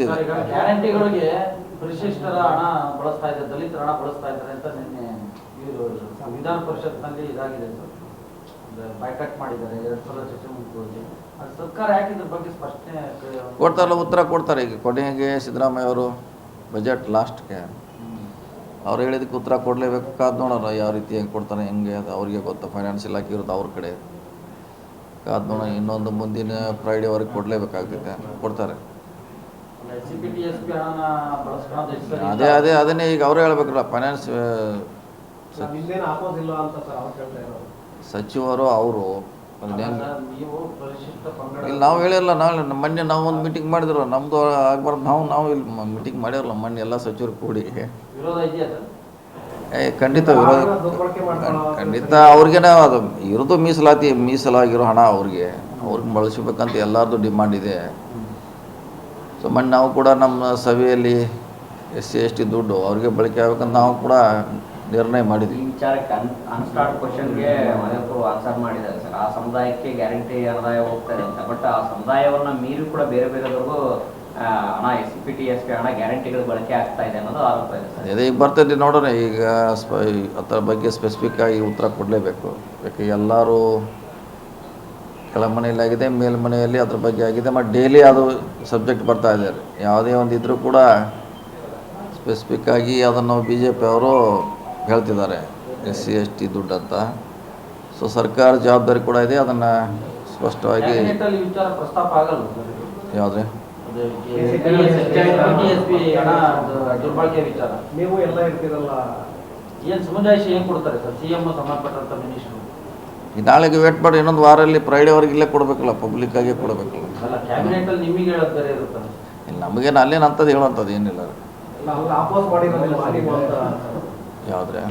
ನಡೀತಿದೆ. ಗ್ಯಾರಂಟಿಗಳಿಗೆ ಪರಿಶಿಷ್ಟರ ಹಣ ಬಳಸ್ತಾ ಇದ್ದಾರೆ, ದಲಿತರ ಹಣ ಬಳಸ್ತಾ ಇದ್ದಾರೆ ಅಂತ ನಿನ್ನೆ ಇವರು ವಿಧಾನ ಪರಿಷತ್ನಲ್ಲಿ ಇದಾಗಿದೆ ಸರ್, ಬೈಕಟ್ ಮಾಡಿದ್ದಾರೆ. 2 ಸಲ ಚರ್ಚೆ ಮುಗಿದು ಅದು ಸರ್ಕಾರ ಯಾಕೆ ಇದ್ರ ಬಗ್ಗೆ ಸ್ಪಷ್ಟನೆ ಕೊಡ್ತಾರಲ್ಲ, ಉತ್ತರ ಕೊಡ್ತಾರೆ. ಈಗ ಕೊನೆಗೆ ಸಿದ್ದರಾಮಯ್ಯ ಅವರು ಬಜೆಟ್ ಲಾಸ್ಟ್ಗೆ ಅವ್ರು ಹೇಳಿದಕ್ಕೆ ಉತ್ತರ ಕೊಡಲೇಬೇಕು. ಕಾದು ನೋಡೋಣ ಯಾವ ರೀತಿ ಹೆಂಗೆ ಕೊಡ್ತಾರೆ, ಹೆಂಗೆ ಅದು ಅವ್ರಿಗೆ ಗೊತ್ತಾ. ಫೈನಾನ್ಸ್ ಇಲಾಖೆ ಇರೋದು ಅವ್ರ ಕಡೆ. ಕಾದು ನೋಡೋಣ, ಇನ್ನೊಂದು ಮುಂದಿನ ಫ್ರೈಡೇವರೆಗೆ ಕೊಡಲೇಬೇಕಾಗ್ತೈತೆ, ಕೊಡ್ತಾರೆ. ಅದನ್ನೇ ಈಗ ಅವರೇ ಹೇಳ್ಬೇಕಲ್ಲ. ಫೈನಾನ್ಸ್ ಸಚಿವರು ಅವರು ಇಲ್ಲಿ ನಾವು ಹೇಳಿರಲ್ಲ. ಮೊನ್ನೆ ನಾವು ಒಂದು ಮೀಟಿಂಗ್ ಮಾಡಿದ್ರು, ನಮ್ಮದು ಆಗ್ಬಾರ್ದು. ನಾವು ಇಲ್ಲಿ ಮೀಟಿಂಗ್ ಮಾಡಿರಲ್ಲ ಮೊನ್ನೆ ಎಲ್ಲ ಸಚಿವರು ಕೂಡಿ. ಖಂಡಿತ ವಿರೋಧ, ಖಂಡಿತ ಅವ್ರಿಗೇನೆ ಅದು ಇರೋದು ಮೀಸಲಾಗಿರೋ ಹಣ ಅವ್ರಿಗೆ ಬಳಸಬೇಕಂತ ಎಲ್ಲರದ್ದು ಡಿಮಾಂಡ್ ಇದೆ. ಸೊ ಮೊನ್ನೆ ನಾವು ಕೂಡ ನಮ್ಮ ಸಭೆಯಲ್ಲಿ SC ST ದುಡ್ಡು ಅವ್ರಿಗೆ ಬಳಕೆ ಆಗ್ಬೇಕಂತ ನಾವು ಕೂಡ ನಿರ್ಣಯ ಮಾಡಿದ್ವಿ. ಈ ವಿಚಾರಕ್ಕೆ ಅನ್ಸ್ಟಾರ್ಟ್ ಕ್ವಶನ್ಗೆ ಮನೆಯವರು ಆನ್ಸರ್ ಮಾಡಿದ್ದಾರೆ ಸರ್. ಆ ಸಮುದಾಯಕ್ಕೆ ಗ್ಯಾರಂಟಿ ಆದಾಯ ಹೋಗ್ತಾರೆ ಅಂತ, ಬಟ್ ಆ ಸಮುದಾಯವನ್ನು ಮೀರಿ ಕೂಡ ಬೇರೆದವ್ರಿಗೂ ಹಣ SCPT SC ಹಣ ಗ್ಯಾರಂಟಿಗಳು ಬಳಕೆ ಆಗ್ತಾ ಇದೆ ಅನ್ನೋದು ಆರೋಪ ಇದೆ ಸರ್. ಅದೇ ಈಗ ಬರ್ತದೆ ನೋಡೋಣ. ಈಗ ಅದರ ಬಗ್ಗೆ ಸ್ಪೆಸಿಫಿಕ್ ಆಗಿ ಉತ್ತರ ಕೊಡಲೇಬೇಕು. ಯಾಕೆ ಎಲ್ಲರೂ ಕೆಳಮನೆಯಲ್ಲಾಗಿದೆ, ಮೇಲ್ಮನೆಯಲ್ಲಿ ಅದ್ರ ಬಗ್ಗೆ ಆಗಿದೆ. ಮತ್ತು ಡೈಲಿ ಅದು ಸಬ್ಜೆಕ್ಟ್ ಬರ್ತಾ ಇದ್ದಾರೆ. ಯಾವುದೇ ಒಂದು ಇದ್ದರೂ ಕೂಡ ಸ್ಪೆಸಿಫಿಕ್ ಆಗಿ ಅದನ್ನು BJP ಅವರು ಹೇಳ್ತಿದ್ದಾರೆ, SC ST ದುಡ್ಡು ಅಂತ. ಸೊ ಸರ್ಕಾರ ಜವಾಬ್ದಾರಿ ಕೂಡ ಇದೆ, ಅದನ್ನು ಸ್ಪಷ್ಟವಾಗಿ. ಯಾವುದೇ ದುರ್ಬಳಕೆ ವಿಚಾರ ನೀವು ಎಲ್ಲ ಇರ್ತೀರಲ್ಲ, ಏನು ಸಮುದಾಯ ಏನು ಕೊಡ್ತಾರೆ ಸರ್ CM ಸಂಬಂಧಪಟ್ಟಂತ ಮಿನಿಸ್ಟ್ರು? ಈ ನಾಳೆಗೆ ವೇಟ್ ಮಾಡಿ, ಇನ್ನೊಂದು ವಾರಲ್ಲಿ ಫ್ರೈಡೇವರೆಗೆ ಇಲ್ಲೇ ಕೊಡಬೇಕಲ್ಲ, ಪಬ್ಲಿಕ್ಕಾಗಿ ಕೊಡಬೇಕಲ್ಲ. ಅಲ್ಲ, ಕ್ಯಾಬಿನೆಟಲ್ಲಿ ನಿಮಗೆ ಹೇಳೋದು ಬೇರೆ ಇರುತ್ತಲ್ಲ. ಇಲ್ಲ, ನಮಗೇನು ಅಲ್ಲೇನು ಅಂಥದ್ದು ಹೇಳುವಂಥದ್ದು ಏನಿಲ್ಲ. ಆಪೋಸ್ ಮಾಡಿ ಯಾವುದ್ರೆ